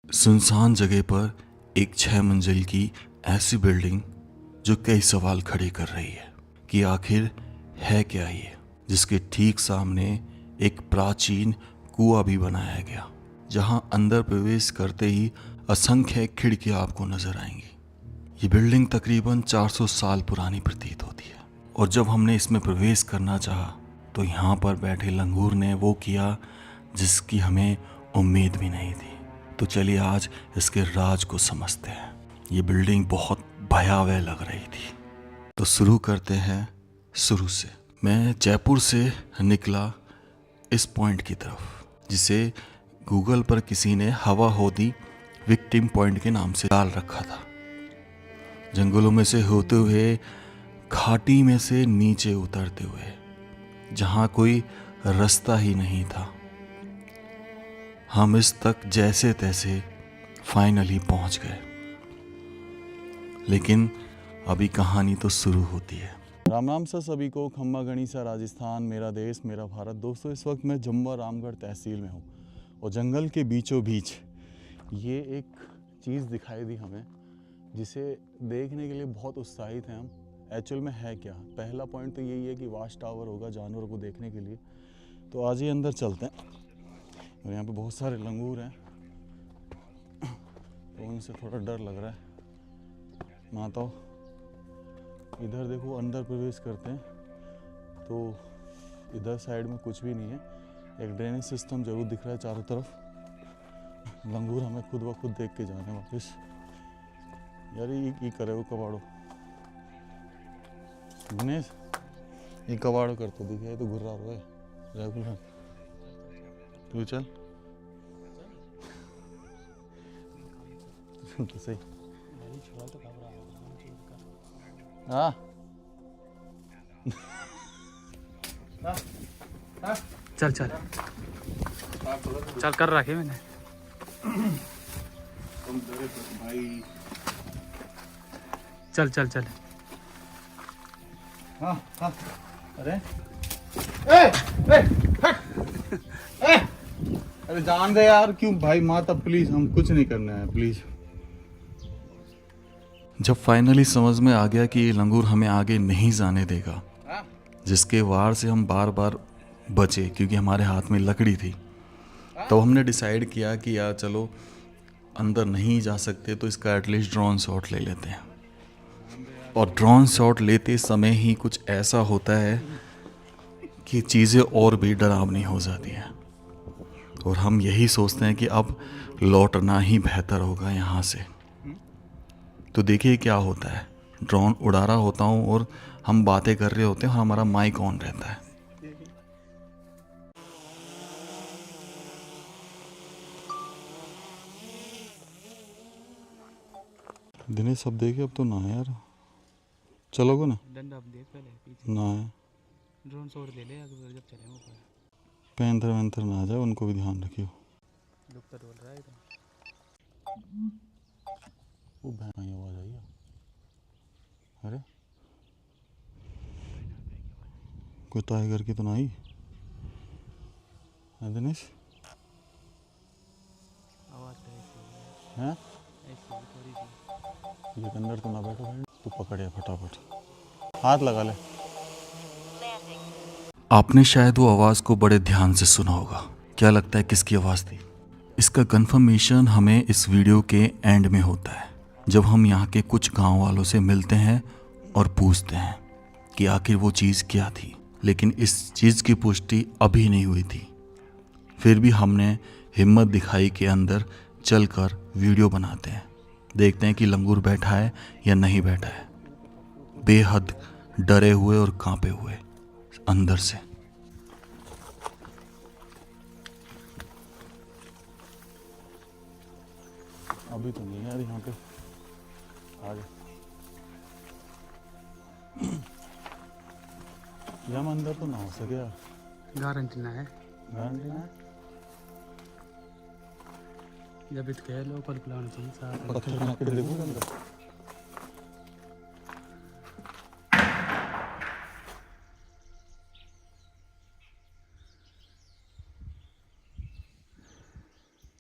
सुनसान जगह पर एक 6 मंजिल की ऐसी बिल्डिंग जो कई सवाल खड़े कर रही है कि आखिर है क्या ये, जिसके ठीक सामने एक प्राचीन कुआं भी बनाया गया, जहां अंदर प्रवेश करते ही असंख्य खिड़कियां आपको नजर आएंगी। ये बिल्डिंग तकरीबन 400 साल पुरानी प्रतीत होती है और जब हमने इसमें प्रवेश करना चाहा तो यहाँ पर बैठे लंगूर ने वो किया जिसकी हमें उम्मीद भी नहीं थी। तो चलिए आज इसके राज को समझते हैं। ये बिल्डिंग बहुत भयावह लग रही थी, तो शुरू करते हैं शुरू से। मैं जयपुर से निकला इस पॉइंट की तरफ, जिसे गूगल पर किसी ने हवा होदी विक्टिम पॉइंट के नाम से डाल रखा था। जंगलों में से होते हुए, घाटी में से नीचे उतरते हुए, जहां कोई रास्ता ही नहीं था, हम इस तक जैसे तैसे फाइनली पहुंच गए। लेकिन अभी कहानी तो शुरू होती है। राम राम सर सभी को। खम्मा गणिसा राजस्थान, मेरा देश मेरा भारत। दोस्तों, इस वक्त मैं जम्वा रामगढ़ तहसील में हूँ और जंगल के बीचों बीच ये एक चीज़ दिखाई दी हमें, जिसे देखने के लिए बहुत उत्साहित हैं हम। एक्चुअल में है क्या? पहला पॉइंट तो यही है कि वाच टावर होगा जानवरों को देखने के लिए। तो आज ही अंदर चलते हैं। और यहाँ पे बहुत सारे लंगूर हैं तो उनसे थोड़ा डर लग रहा है। माताओं, इधर देखो, अंदर प्रवेश करते हैं तो इधर साइड में कुछ भी नहीं है। एक ड्रेनेज सिस्टम जरूर दिख रहा है चारों तरफ। लंगूर हमें खुद ब खुद देख के जाने वापस। यार ये करे वो कबाड़ो दिनेश, ये कबाड़ो कर तो दिखे तो घुर्रा रहा है रेगुलर। तू चल तो सही। हाँ चल चल चल कर रखे मैंने। भाई चल चल चल। हाँ हाँ। अरे ए, ए, ए, अरे जान दे यार। क्यों भाई? माता प्लीज, हम कुछ नहीं करना है प्लीज। जब फाइनली समझ में आ गया कि ये लंगूर हमें आगे नहीं जाने देगा, जिसके वार से हम बार बार बचे क्योंकि हमारे हाथ में लकड़ी थी, तो हमने डिसाइड किया कि यार चलो अंदर नहीं जा सकते तो इसका एटलीस्ट ड्रोन शॉट ले लेते हैं। और ड्रोन शॉट लेते समय ही कुछ ऐसा होता है कि चीज़ें और भी डरावनी हो जाती हैं और हम यही सोचते हैं कि अब लौटना ही बेहतर होगा यहाँ से। तो देखिए क्या होता है। ड्रोन उड़ा रहा होता हूँ और हम बातें कर रहे होते हैं और हमारा माइक ऑन रहता है। दिनेश सब देखे, अब तो ना है यार। चलोगे ना? डंडा अब देख पहले पीछे ना है। ड्रोन शॉट ले ले अगर जब चले ऊपर। पैंथर वैंथर ना आ जाए, उनको भी ध्यान रखियो। लुक तो डोल रहा है तो। वो भैंस की आवाज आई है। अरे कोई टाइगर की तो ना आई है दिनेश? आवाज तो ऐसी हैं? ऐसी थोड़ी सी। ये अंदर तो ना बैठो भाई। तू पकड़े फटाफट, हाथ लगा ले। आपने शायद वो आवाज़ को बड़े ध्यान से सुना होगा। क्या लगता है किसकी आवाज़ थी? इसका कंफर्मेशन हमें इस वीडियो के एंड में होता है, जब हम यहाँ के कुछ गांव वालों से मिलते हैं और पूछते हैं कि आखिर वो चीज़ क्या थी। लेकिन इस चीज़ की पुष्टि अभी नहीं हुई थी। फिर भी हमने हिम्मत दिखाई कि अंदर चलकर वीडियो बनाते हैं, देखते हैं कि लंगूर बैठा है या नहीं बैठा है। बेहद डरे हुए और कांपे हुए अंदर से। अभी तो नहीं यार यहाँ पे। आगे हम अंदर तो ना हो सके यार। गारंटी ना है। गारंटी ना? जब इत कह लोकल प्लान चाहिए साथ। पत्थर बना के देखो अंदर।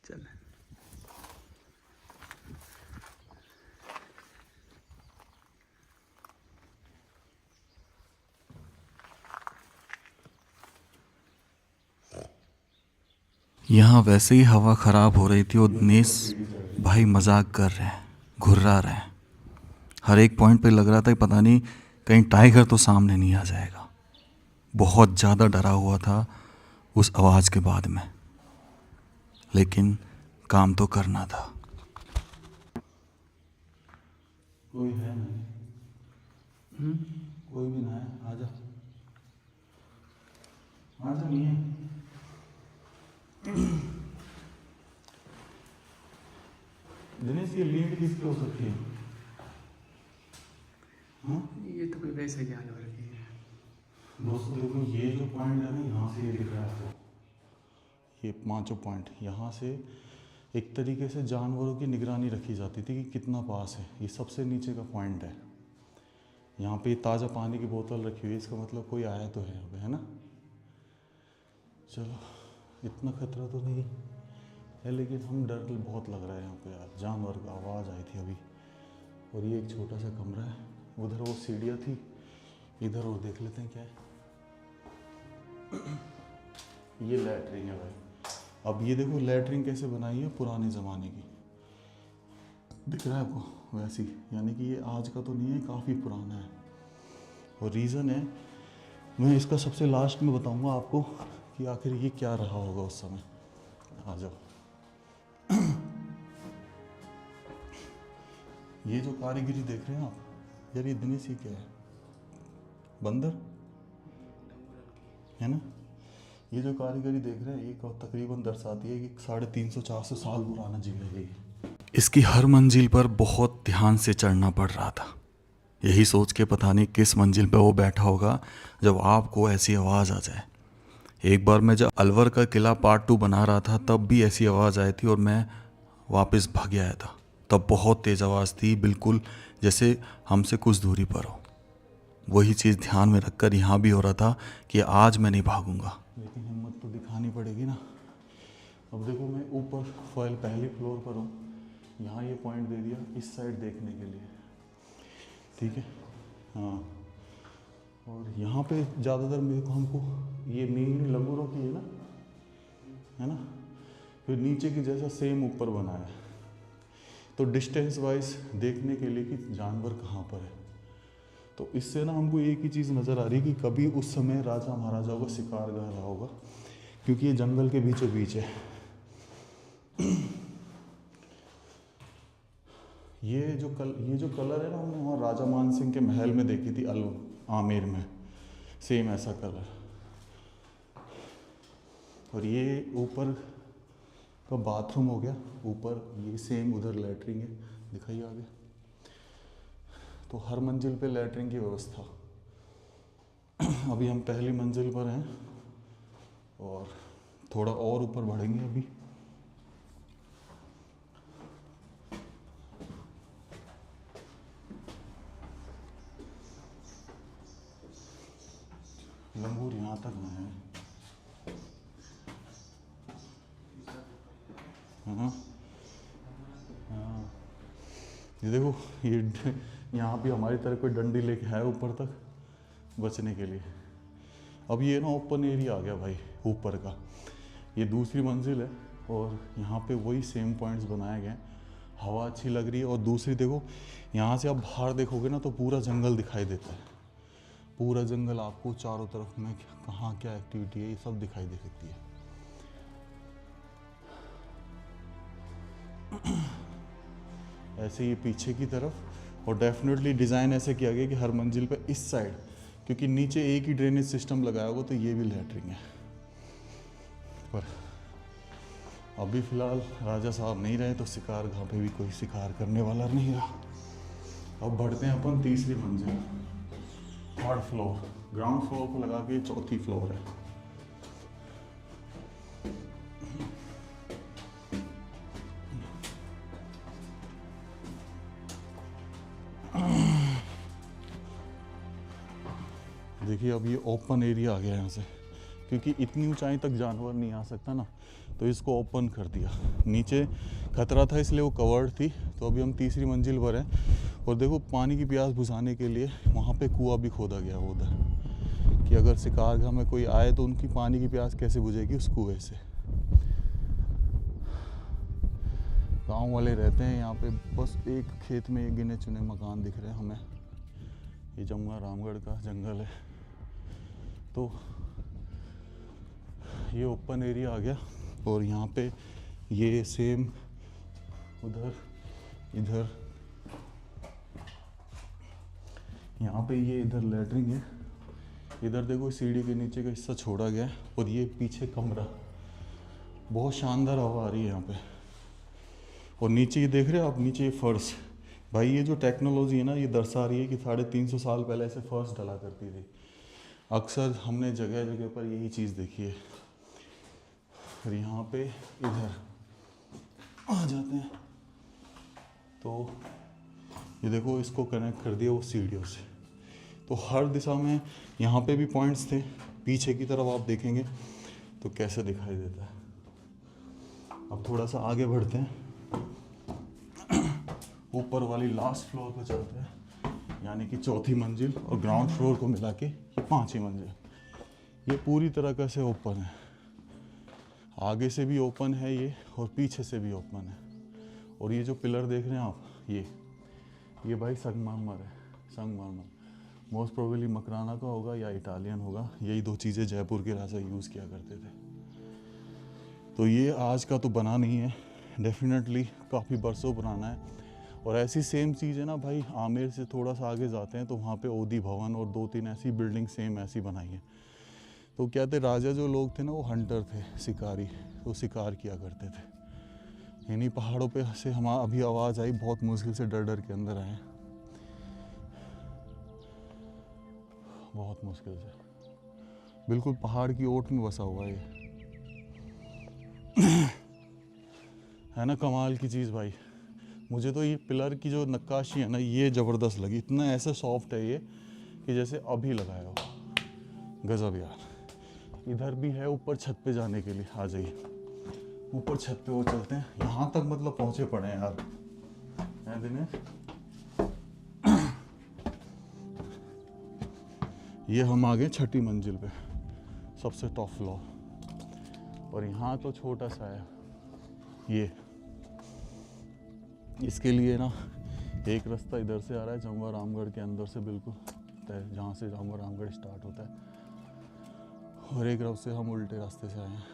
चल यहाँ वैसे ही हवा ख़राब हो रही थी और दिनेश भाई मजाक कर रहे हैं, घुर्रा रहे हैं। हर एक पॉइंट पे लग रहा था कि पता नहीं कहीं टाइगर तो सामने नहीं आ जाएगा। बहुत ज़्यादा डरा हुआ था उस आवाज़ के बाद में, लेकिन काम तो करना था। कोई है नहीं, कोई भी ना है। आजा आजा, नहीं है। दिनेश ये लीड किसकी हो सकती है? हाँ ये तो कोई वैसे जानवर की है। दोस्तों देखो, ये जो पॉइंट है ना, यहाँ से ये दिख रहा है आपको, ये 5 पॉइंट, यहाँ से एक तरीके से जानवरों की निगरानी रखी जाती थी कि कितना पास है। ये सबसे नीचे का पॉइंट है। यहाँ पे ताज़ा पानी की बोतल रखी हुई है, इसका मतलब कोई आया तो है यहाँ पे, है ना। चलो, इतना खतरा तो नहीं है, लेकिन हम डर बहुत लग रहा है यहाँ पे यार। जानवर की आवाज़ आई थी अभी। और ये एक छोटा सा कमरा है, उधर वो सीढ़ियाँ थी, इधर और देख लेते हैं क्या है। ये लैट्रिन है भाई। अब ये देखो लैट्रिन कैसे बनाई है, पुराने ज़माने की, दिख रहा है आपको वैसी, यानी कि ये आज का तो नहीं है, काफ़ी पुराना है। और रीज़न है, मैं इसका सबसे लास्ट में बताऊंगा आपको कि आखिर ये क्या रहा होगा उस समय। आ जाओ। ये जो कारीगरी देख रहे हैं आप यार, ये दिनेश, ये क्या है? बंदर है ना। ये जो कारीगरी देख रहे हैं, ये तकरीबन दर्शाती है कि 350-400 साल पुराना जिला है ये। इसकी हर मंजिल पर बहुत ध्यान से चढ़ना पड़ रहा था, यही सोच के पता नहीं किस मंजिल पे वो बैठा होगा जब आपको ऐसी आवाज़ आ जाए। एक बार मैं जब अलवर का किला पार्ट 2 बना रहा था, तब भी ऐसी आवाज़ आई थी और मैं वापस भाग आया था। तब बहुत तेज़ आवाज़ थी, बिल्कुल जैसे हमसे कुछ दूरी पर हो। वही चीज़ ध्यान में रखकर यहाँ भी हो रहा था कि आज मैं नहीं भागूंगा, लेकिन हिम्मत तो दिखानी पड़ेगी ना। अब देखो, मैं ऊपर पहले फ्लोर पर हूँ, यहाँ ये पॉइंट दे दिया इस साइड देखने के लिए, ठीक है। हाँ, और यहाँ पे ज़्यादातर मेरे को हमको ये मेनली लंगूरों की है ना। फिर नीचे की जैसा सेम ऊपर बनाया है, तो डिस्टेंस वाइज देखने के लिए कि जानवर कहाँ पर है। तो इससे ना हमको एक ही चीज़ नज़र आ रही है कि कभी उस समय राजा महाराजाओं का शिकार गाह रहा होगा, क्योंकि ये जंगल के बीचों बीच है। ये जो कलर है ना, हमने वहाँ राजा मान सिंह के महल में देखी थी, आमेर में, सेम ऐसा कलर। और ये ऊपर का बाथरूम हो गया, ऊपर ये सेम उधर लैट्रिन है, दिखाइए आगे। तो हर मंजिल पे लैट्रिन की व्यवस्था। अभी हम पहली मंजिल पर हैं और थोड़ा और ऊपर बढ़ेंगे अभी। लंगूर यहाँ तक ना है। हाँ, ये देखो, ये यहाँ भी हमारी तरह कोई डंडी लेके है ऊपर तक बचने के लिए। अब ये ना ओपन एरिया आ गया भाई ऊपर का। ये दूसरी मंजिल है और यहाँ पे वही सेम पॉइंट्स बनाए गए हैं। हवा अच्छी लग रही है। और दूसरी देखो, यहाँ से आप बाहर देखोगे ना तो पूरा जंगल दिखाई देता है। पूरा जंगल आपको चारों तरफ में कहाँ क्या एक्टिविटी है ये सब दिखाई दे सकती है। ऐसे ये पीछे की तरफ। और डेफिनेटली डिज़ाइन ऐसे किया गया कि हर मंजिल पे इस साइड, क्योंकि नीचे एक ही ड्रेनेज सिस्टम लगाया होगा तो ये भी लैट्रिन है। पर अभी फ़िलहाल राजा साहब नहीं रहे तो शिकार गाह पे भी कोई शिकार करने वाला नहीं रहा। अब बढ़ते हैं अपन तीसरी मंजिल, 3rd फ्लोर। ग्राउंड फ्लोर को लगा के 4थी फ्लोर है। देखिए, अब ये ओपन एरिया आ गया यहाँ से, क्योंकि इतनी ऊंचाई तक जानवर नहीं आ सकता ना, तो इसको ओपन कर दिया। नीचे खतरा था इसलिए वो कवर्ड थी। तो अभी हम तीसरी मंजिल पर हैं और देखो, पानी की प्यास बुझाने के लिए वहाँ पे कुआं भी खोदा गया वो उधर, कि अगर शिकारगाह में कोई आए तो उनकी पानी की प्यास कैसे बुझेगी उस कुएं से। गांव वाले रहते हैं यहाँ पे। बस एक खेत में एक गिने चुने मकान दिख रहे हैं हमें। ये जमुआ रामगढ़ का जंगल है। तो ये ओपन एरिया आ गया और यहाँ पे ये सेम उधर इधर यहाँ पे ये इधर लैटरिंग है। इधर देखो सीढ़ी के नीचे का हिस्सा छोड़ा गया है और ये पीछे कमरा। बहुत शानदार हवा आ रही है यहाँ पे। और नीचे ये देख रहे हो आप, नीचे ये फर्श। भाई ये जो टेक्नोलॉजी है ना, ये दर्शा रही है कि 350 साल पहले ऐसे फर्श डला करती थी। अक्सर हमने जगह जगह पर यही चीज़ देखी है। फिर यहाँ पे इधर आ जाते हैं तो ये देखो, इसको कनेक्ट कर दिया वो सीढ़ियों से। तो हर दिशा में यहाँ पे भी पॉइंट्स थे। पीछे की तरफ आप देखेंगे तो कैसे दिखाई देता है। अब थोड़ा सा आगे बढ़ते हैं, ऊपर वाली लास्ट फ्लोर पे चलते हैं, यानी कि चौथी मंजिल और ग्राउंड फ्लोर को मिला के ये 5वीं मंजिल। ये पूरी तरह से ओपन है। आगे से भी ओपन है ये और पीछे से भी ओपन है। और ये जो पिलर देख रहे हैं आप, ये भाई संगमरमर है। संगमरमर मोस्ट प्रोबेबली मकराना का होगा या इटालियन होगा। यही 2 चीज़ें जयपुर के राजा यूज़ किया करते थे। तो ये आज का तो बना नहीं है, डेफिनेटली काफ़ी बरसों पुराना है। और ऐसी सेम चीज़ है ना भाई, आमेर से थोड़ा सा आगे जाते हैं तो वहाँ पे ओदी भवन और 2-3 ऐसी बिल्डिंग सेम ऐसी बनाई है। तो क्या थे, राजा जो लोग थे ना वो हंटर थे, शिकारी। तो शिकार किया करते थे। इन्हीं पहाड़ों पे से हम अभी आवाज़ आई, बहुत मुश्किल से डर डर के अंदर आए, बहुत मुश्किल से। बिल्कुल पहाड़ की ओट में बसा हुआ है ये। है ना कमाल की चीज़ भाई। मुझे तो ये पिलर की जो नक्काशी है ना, ये ज़बरदस्त लगी। इतना ऐसे सॉफ्ट है ये कि जैसे अभी लगाया हो। गजब यार। इधर भी है ऊपर छत पे जाने के लिए। आ जाइए ऊपर छत पे वो चलते हैं। यहाँ तक मतलब पहुँचे पड़े हैं यार, है दिनेश। ये हम आ गए 6ठी मंजिल पे, सबसे टॉप फ्लोर। और यहाँ तो छोटा सा है ये। इसके लिए ना एक रास्ता इधर से आ रहा है, जमुआ रामगढ़ के अंदर से बिल्कुल, जहाँ से जमुआ रामगढ़ स्टार्ट होता है। और एक रास्ते से हम उल्टे रास्ते से आए हैं।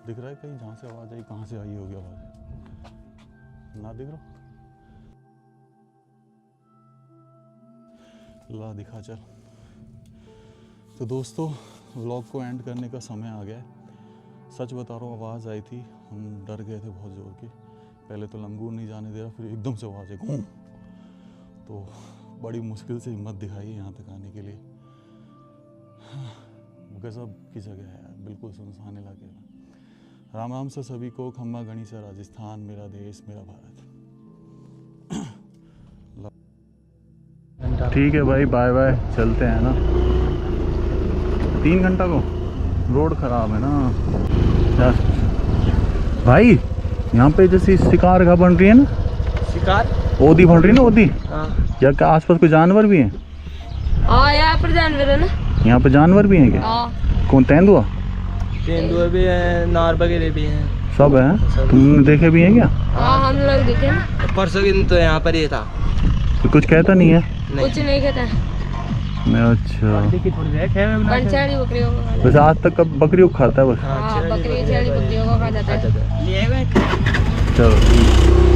दिख रहा है कहीं जहाँ से आवाज़ आई, कहाँ से आई होगी आवाज़? ना दिख रहा? ला दिखा चल। तो दोस्तों व्लॉग को एंड करने का समय आ गया है। सच बता रहा हूँ, आवाज़ आई थी, हम डर गए थे बहुत ज़ोर की। पहले तो लंगूर नहीं जाने दे रहा, फिर एकदम से आवाज़ आई घूम। तो बड़ी मुश्किल से हिम्मत दिखाई है यहाँ तक आने के लिए। गजब की जगह है, बिल्कुल सुनसान इलाके में। राम राम से सभी को। खम्मा गणी से राजस्थान, मेरा देश मेरा भारत। ठीक है भाई, बाय बाय, चलते हैं ना। 3 घंटा को रोड खराब है ना यार। भाई यहाँ पे जैसे शिकार का बन रही है ना, शिकार ओदी बन रही है ना, ओदी। हाँ या क्या आसपास कोई जानवर भी हैं? हाँ, यहाँ पर जानवर है ना। यहाँ पे जानवर भी हैं क्या? हाँ, कौन, तेंदुआ? तेंदुआ भी है, नार वगैरह भी हैं, सब है। तुमने देखे भी हैं क्या? हाँ हम लोग देखे ना। परसों दिन तो यहाँ पर ही था। तो कुछ कहता नहीं है? कुछ नहीं कहता। अच्छा, पंचाड़ी बकरियों को खा वैसे आज तक कब बकरियों को खाता है बस? हाँ, बकरी छेड़ी बकरियों को खा जाता है। चलो।